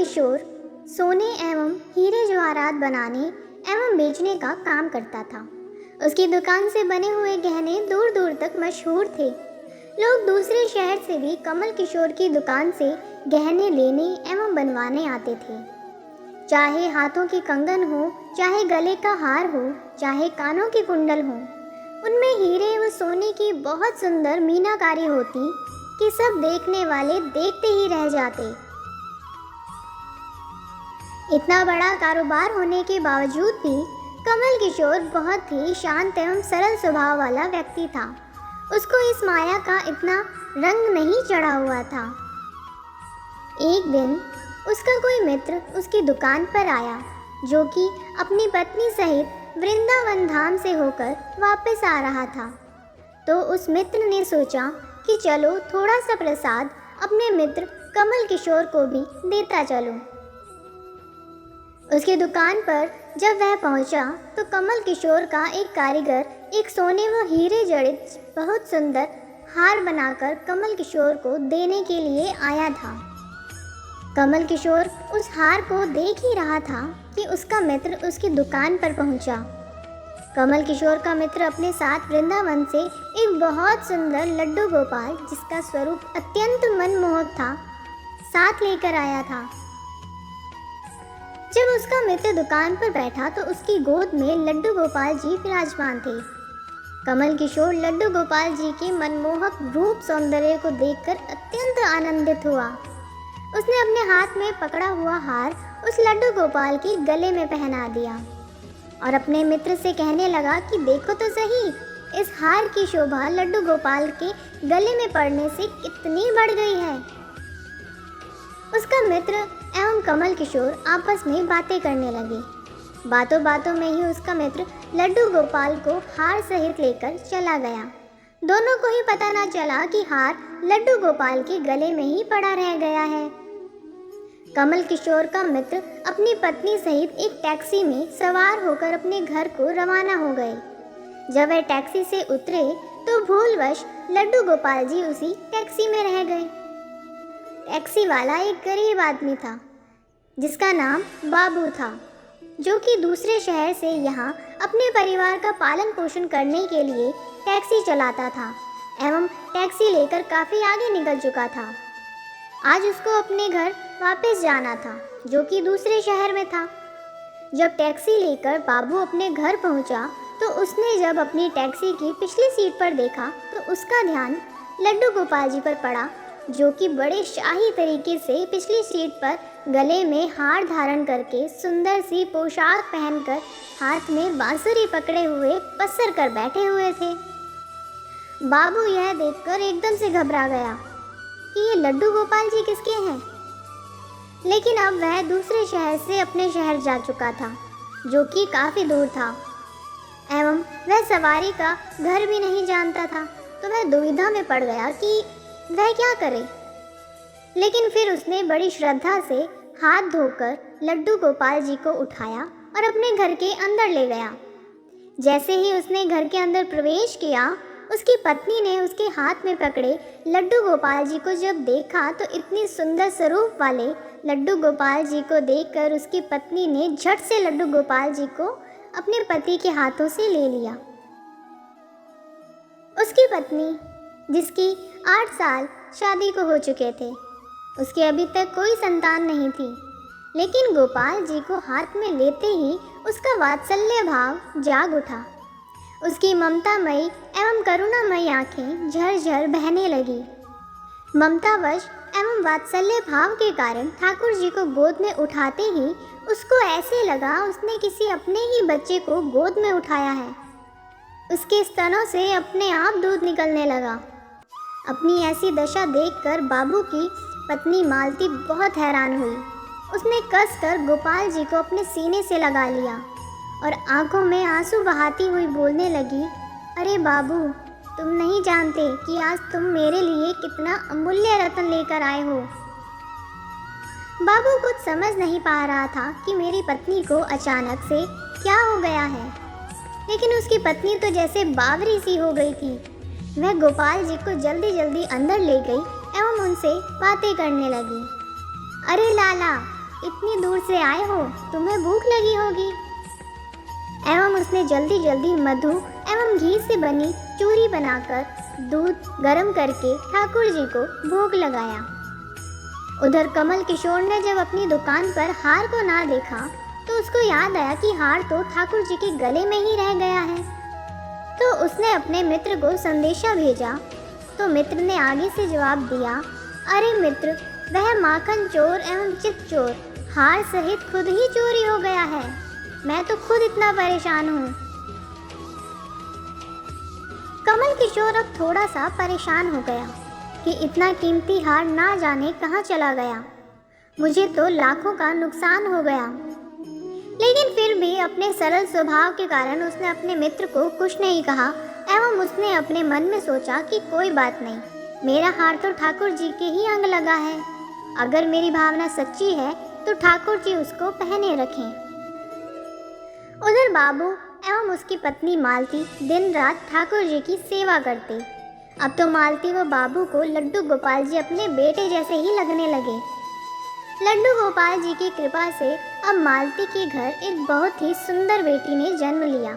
किशोर सोने एवं हीरे जवाहरात बनाने एवं बेचने का काम करता था। उसकी दुकान से बने हुए गहने दूर दूर तक मशहूर थे। लोग दूसरे शहर से भी कमल किशोर की दुकान से गहने लेने एवं बनवाने आते थे। चाहे हाथों की कंगन हो, चाहे गले का हार हो, चाहे कानों की कुंडल हो, उनमें हीरे व सोने की बहुत सुंदर मीनाकारी होती कि सब देखने वाले देखते ही रह जाते। इतना बड़ा कारोबार होने के बावजूद भी कमल किशोर बहुत ही शांत एवं सरल स्वभाव वाला व्यक्ति था। उसको इस माया का इतना रंग नहीं चढ़ा हुआ था। एक दिन उसका कोई मित्र उसकी दुकान पर आया, जो कि अपनी पत्नी सहित वृंदावन धाम से होकर वापस आ रहा था। तो उस मित्र ने सोचा कि चलो थोड़ा सा प्रसाद अपने मित्र कमल किशोर को भी देता चलूं। उसकी दुकान पर जब वह पहुंचा तो कमल किशोर का एक कारीगर एक सोने व हीरे जड़ित बहुत सुंदर हार बनाकर कमल किशोर को देने के लिए आया था। कमल किशोर उस हार को देख ही रहा था कि उसका मित्र उसकी दुकान पर पहुंचा। कमल किशोर का मित्र अपने साथ वृंदावन से एक बहुत सुंदर लड्डू गोपाल, जिसका स्वरूप अत्यंत मनमोहक था, साथ लेकर आया था। जब उसका मित्र दुकान पर बैठा तो उसकी गोद में लड्डू गोपाल जी विराजमान थे। कमल किशोर लड्डू गोपाल जी के मनमोहक रूप सौंदर्य को देखकर अत्यंत आनंदित हुआ। उसने अपने हाथ में पकड़ा हुआ हार उस लड्डू गोपाल के गले में पहना दिया और अपने मित्र से कहने लगा कि देखो तो सही, इस हार की शोभा लड्डू गोपाल के गले में पड़ने से कितनी बढ़ गई है। उसका मित्र एवं कमल किशोर आपस में बातें करने लगे। बातों बातों में ही उसका मित्र लड्डू गोपाल को हार सहित लेकर चला गया। दोनों को ही पता न चला कि हार लड्डू गोपाल के गले में ही पड़ा रह गया है। कमल किशोर का मित्र अपनी पत्नी सहित एक टैक्सी में सवार होकर अपने घर को रवाना हो गए। जब वह टैक्सी से उतरे तो भूलवश लड्डू गोपाल जी उसी टैक्सी में रह गए। टैक्सी वाला एक गरीब आदमी था जिसका नाम बाबू था, जो कि दूसरे शहर से यहाँ अपने परिवार का पालन पोषण करने के लिए टैक्सी चलाता था एवं टैक्सी लेकर काफ़ी आगे निकल चुका था। आज उसको अपने घर वापस जाना था, जो कि दूसरे शहर में था। जब टैक्सी लेकर बाबू अपने घर पहुंचा तो उसने जब अपनी टैक्सी की पिछली सीट पर देखा तो उसका ध्यान लड्डू गोपाल जी पर पड़ा, जो कि बड़े शाही तरीके से पिछली सीट पर गले में हार धारण करके सुंदर सी पोशाक पहनकर हाथ में बांसुरी पकड़े हुए पसर कर बैठे हुए थे। बाबू यह देखकर एकदम से घबरा गया कि ये लड्डू गोपाल जी किसके हैं। लेकिन अब वह दूसरे शहर से अपने शहर जा चुका था, जो कि काफ़ी दूर था एवं वह सवारी का घर भी नहीं जानता था। तो वह दुविधा में पड़ गया कि वह क्या करे। लेकिन फिर उसने बड़ी श्रद्धा से हाथ धोकर लड्डू गोपाल जी को उठाया और अपने घर के अंदर ले गया। जैसे ही उसने घर के अंदर प्रवेश किया, उसकी पत्नी ने उसके हाथ में पकड़े लड्डू गोपाल जी को जब देखा तो इतनी सुंदर स्वरूप वाले लड्डू गोपाल जी को देखकर उसकी पत्नी ने झट से लड्डू गोपाल जी को अपने पति के हाथों से ले लिया। उसकी पत्नी, जिसकी 8 साल शादी को हो चुके थे, उसके अभी तक कोई संतान नहीं थी, लेकिन गोपाल जी को हाथ में लेते ही उसका वात्सल्य भाव जाग उठा। उसकी ममतामयी एवं करुणामयी आंखें झरझर बहने लगी। ममतावश एवं वात्सल्य भाव के कारण ठाकुर जी को गोद में उठाते ही उसको ऐसे लगा उसने किसी अपने ही बच्चे को गोद में उठाया है। उसके स्तनों से अपने आप दूध निकलने लगा। अपनी ऐसी दशा देखकर बाबू की पत्नी मालती बहुत हैरान हुई। उसने कसकर गोपाल जी को अपने सीने से लगा लिया और आंखों में आंसू बहाती हुई बोलने लगी, अरे बाबू, तुम नहीं जानते कि आज तुम मेरे लिए कितना अमूल्य रत्न लेकर आए हो। बाबू कुछ समझ नहीं पा रहा था कि मेरी पत्नी को अचानक से क्या हो गया है, लेकिन उसकी पत्नी तो जैसे बावरी सी हो गई थी। वह गोपाल जी को जल्दी जल्दी अंदर ले गई एवं उनसे बातें करने लगी। अरे लाला, इतनी दूर से आए हो, तुम्हें भूख लगी होगी। एवं उसने जल्दी जल्दी मधु एवं घी से बनी चूरी बनाकर दूध गर्म करके ठाकुर जी को भोग लगाया। उधर कमल किशोर ने जब अपनी दुकान पर हार को ना देखा तो उसको याद आया कि हार तो ठाकुर जी के गले में ही रह गया है। तो उसने अपने मित्र को संदेशा भेजा। तो मित्र ने आगे से जवाब दिया, अरे मित्र, वह माखन चोर एवं चित चोर हार सहित खुद ही चोरी हो गया है। मैं तो खुद इतना परेशान हूँ। कमल किशोर अब थोड़ा सा परेशान हो गया कि इतना कीमती हार ना जाने कहाँ चला गया। मुझे तो लाखों का नुकसान हो गया। लेकिन फिर भी अपने सरल स्वभाव के कारण उसने अपने मित्र को कुछ नहीं कहा एवं उसने अपने मन में सोचा कि कोई बात नहीं, मेरा हार तो ठाकुर जी के ही अंग लगा है। अगर मेरी भावना सच्ची है तो ठाकुर जी उसको पहने रखें। उधर बाबू एवं उसकी पत्नी मालती दिन रात ठाकुर जी की सेवा करते। अब तो मालती व बाबू को लड्डू गोपाल जी अपने बेटे जैसे ही लगने लगे। लड्डू गोपाल जी की कृपा से अब मालती के घर एक बहुत ही सुंदर बेटी ने जन्म लिया।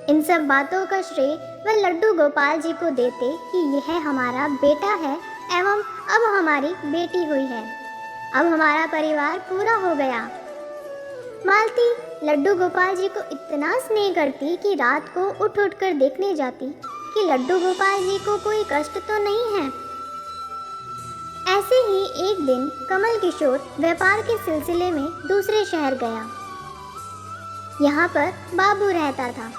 इन सब बातों का श्रेय वह लड्डू गोपाल जी को देते कि यह हमारा बेटा है एवं अब हमारी बेटी हुई है। अब हमारा परिवार पूरा हो गया। मालती लड्डू गोपाल जी को इतना स्नेह करती कि रात को उठ उठ कर देखने जाती कि लड्डू गोपाल जी को कोई कष्ट तो नहीं है। ऐसे ही एक दिन कमल किशोर व्यापार के सिलसिले में दूसरे शहर गया। यहाँ पर बाबू रहता था।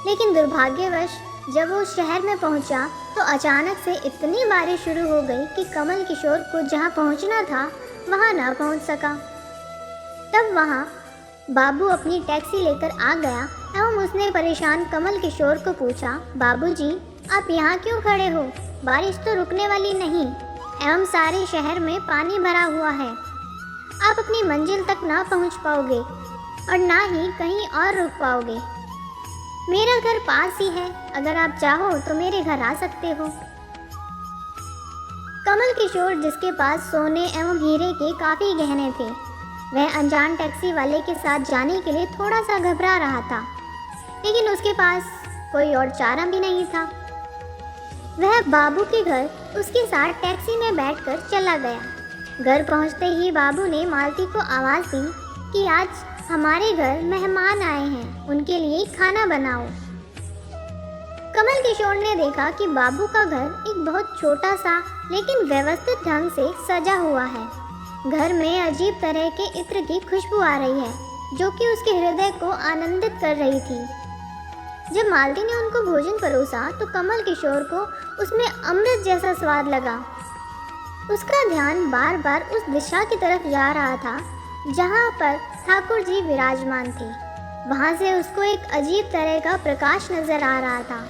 लेकिन दुर्भाग्यवश जब वो शहर में पहुँचा तो अचानक से इतनी बारिश शुरू हो गई कि कमल किशोर को जहाँ पहुँचना था वहाँ ना पहुँच सका। तब वहाँ बाबू अपनी टैक्सी लेकर आ गया एवं उसने परेशान कमल किशोर को पूछा, बाबूजी, आप यहाँ क्यों खड़े हो? बारिश तो रुकने वाली नहीं एवं सारे शहर में पानी भरा हुआ है। आप अपनी मंजिल तक ना पहुंच पाओगे और ना ही कहीं और रुक पाओगे। मेरा घर पास ही है, अगर आप चाहो तो मेरे घर आ सकते हो। कमल किशोर, जिसके पास सोने एवं हीरे के काफ़ी गहने थे, वह अनजान टैक्सी वाले के साथ जाने के लिए थोड़ा सा घबरा रहा था। लेकिन उसके पास कोई और चारा भी नहीं था। वह बाबू के घर उसके साथ टैक्सी में बैठकर चला गया। घर पहुंचते ही बाबू ने मालती को आवाज़ दी कि आज हमारे घर मेहमान आए हैं, उनके लिए खाना बनाओ। कमल किशोर ने देखा कि बाबू का घर एक बहुत छोटा सा लेकिन व्यवस्थित ढंग से सजा हुआ है। घर में अजीब तरह के इत्र की खुशबू आ रही है जो कि उसके हृदय को आनंदित कर रही थी। जब मालती ने उनको भोजन परोसा तो कमल किशोर को उसमें अमृत जैसा स्वाद लगा। उसका ध्यान बार बार उस दिशा की तरफ जा रहा था जहाँ पर ठाकुर जी विराजमान थे। वहाँ से उसको एक अजीब तरह का प्रकाश नजर आ रहा था।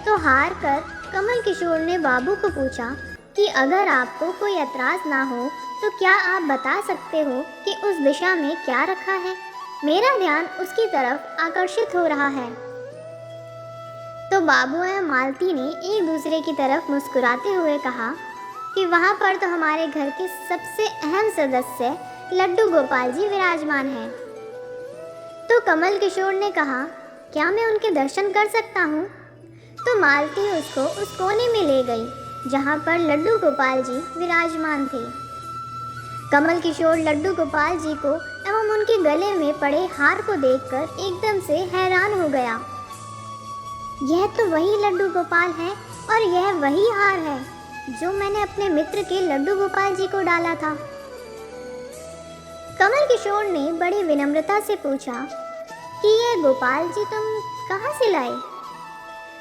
तो हार कर कमल किशोर ने बाबू को पूछा कि अगर आपको कोई ऐतराज़ ना हो तो क्या आप बता सकते हो कि उस दिशा में क्या रखा है? मेरा ध्यान उसकी तरफ आकर्षित हो रहा है। तो बाबू एवं मालती ने एक दूसरे की तरफ मुस्कुराते हुए कहा कि वहाँ पर तो हमारे घर के सबसे अहम सदस्य लड्डू गोपाल जी विराजमान हैं। तो कमल किशोर ने कहा, क्या मैं उनके दर्शन कर सकता हूँ? तो मालती उसको उस कोने में ले गई जहाँ पर लड्डू गोपाल जी विराजमान थे। कमल किशोर लड्डू गोपाल जी को एवं उनके गले में पड़े हार को देखकर एकदम से हैरान हो गया। यह तो वही लड्डू गोपाल है और यह वही हार है जो मैंने अपने मित्र के लड्डू गोपाल जी को डाला था। कमल किशोर ने बड़ी विनम्रता से पूछा कि यह गोपाल जी तुम कहाँ से लाए?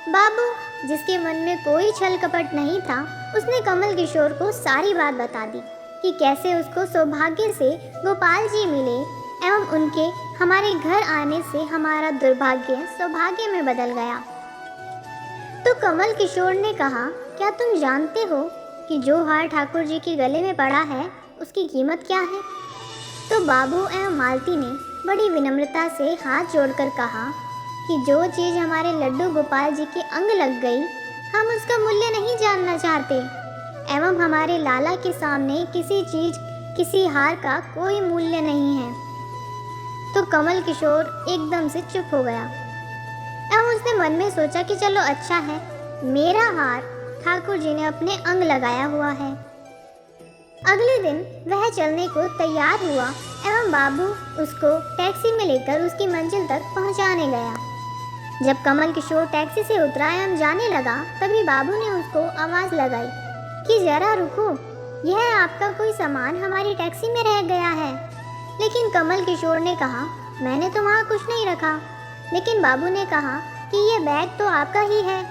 बाबू, जिसके मन में कोई छल कपट नहीं था, उसने कमल किशोर को सारी बात बता दी कि कैसे उसको सौभाग्य से गोपाल जी मिले एवं उनके हमारे घर आने से हमारा दुर्भाग्य सौभाग्य में बदल गया। तो कमल किशोर ने कहा, क्या तुम जानते हो कि जो हार ठाकुर जी के गले में पड़ा है उसकी कीमत क्या है? तो बाबू एवं मालती ने बड़ी विनम्रता से हाथ जोड़कर कहा कि जो चीज़ हमारे लड्डू गोपाल जी के अंग लग गई, हम उसका मूल्य नहीं जानना चाहते एवं हमारे लाला के सामने किसी चीज़ किसी हार का कोई मूल्य नहीं है। तो कमल किशोर एकदम से चुप हो गया। अब उसने मन में सोचा कि चलो अच्छा है, मेरा हार ठाकुर जी ने अपने अंग लगाया हुआ है। अगले दिन वह चलने को तैयार हुआ एवं बाबू उसको टैक्सी में लेकर उसकी मंजिल तक पहुंचाने गया। जब कमल किशोर टैक्सी से उतरा एवं जाने लगा, तभी बाबू ने उसको आवाज़ लगाई कि जरा रुको, यह आपका कोई सामान हमारी टैक्सी में रह गया है। लेकिन कमल किशोर ने कहा, मैंने तो वहाँ कुछ नहीं रखा। लेकिन बाबू ने कहा कि ये बैग तो आपका ही है।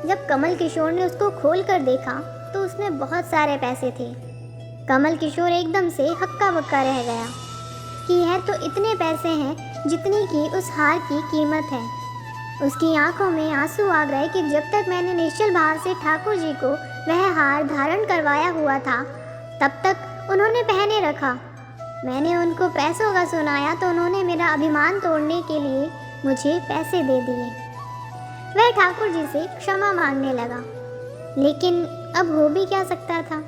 जब कमल किशोर ने उसको खोल कर देखा तो उसमें बहुत सारे पैसे थे। कमल किशोर एकदम से हक्का बक्का रह गया कि यह तो इतने पैसे हैं जितनी की उस हार की कीमत है। उसकी आंखों में आंसू आ गए कि जब तक मैंने निश्चल भाव से ठाकुर जी को वह हार धारण करवाया हुआ था, तब तक उन्होंने पहने रखा। मैंने उनको पैसों का सुनाया तो उन्होंने मेरा अभिमान तोड़ने के लिए मुझे पैसे दे दिए। वह ठाकुर जी से क्षमा मांगने लगा, लेकिन अब हो भी क्या सकता था।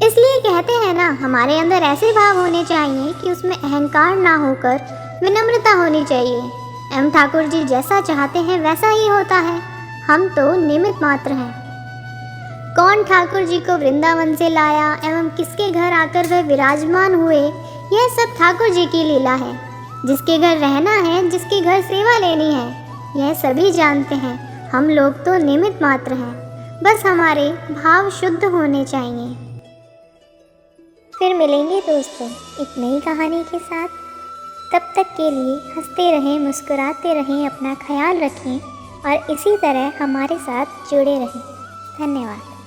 इसलिए कहते हैं ना, हमारे अंदर ऐसे भाव होने चाहिए कि उसमें अहंकार ना होकर विनम्रता होनी चाहिए। एवं ठाकुर जी जैसा चाहते हैं वैसा ही होता है, हम तो निमित्त मात्र हैं। कौन ठाकुर जी को वृंदावन से लाया एवं किसके घर आकर वह विराजमान हुए, यह सब ठाकुर जी की लीला है। जिसके घर रहना है, जिसके घर सेवा लेनी है, यह सभी जानते हैं। हम लोग तो निमित्त मात्र हैं, बस हमारे भाव शुद्ध होने चाहिए। फिर मिलेंगे दोस्तों एक नई कहानी के साथ। तब तक के लिए हंसते रहें, मुस्कुराते रहें, अपना ख्याल रखें और इसी तरह हमारे साथ जुड़े रहें। धन्यवाद।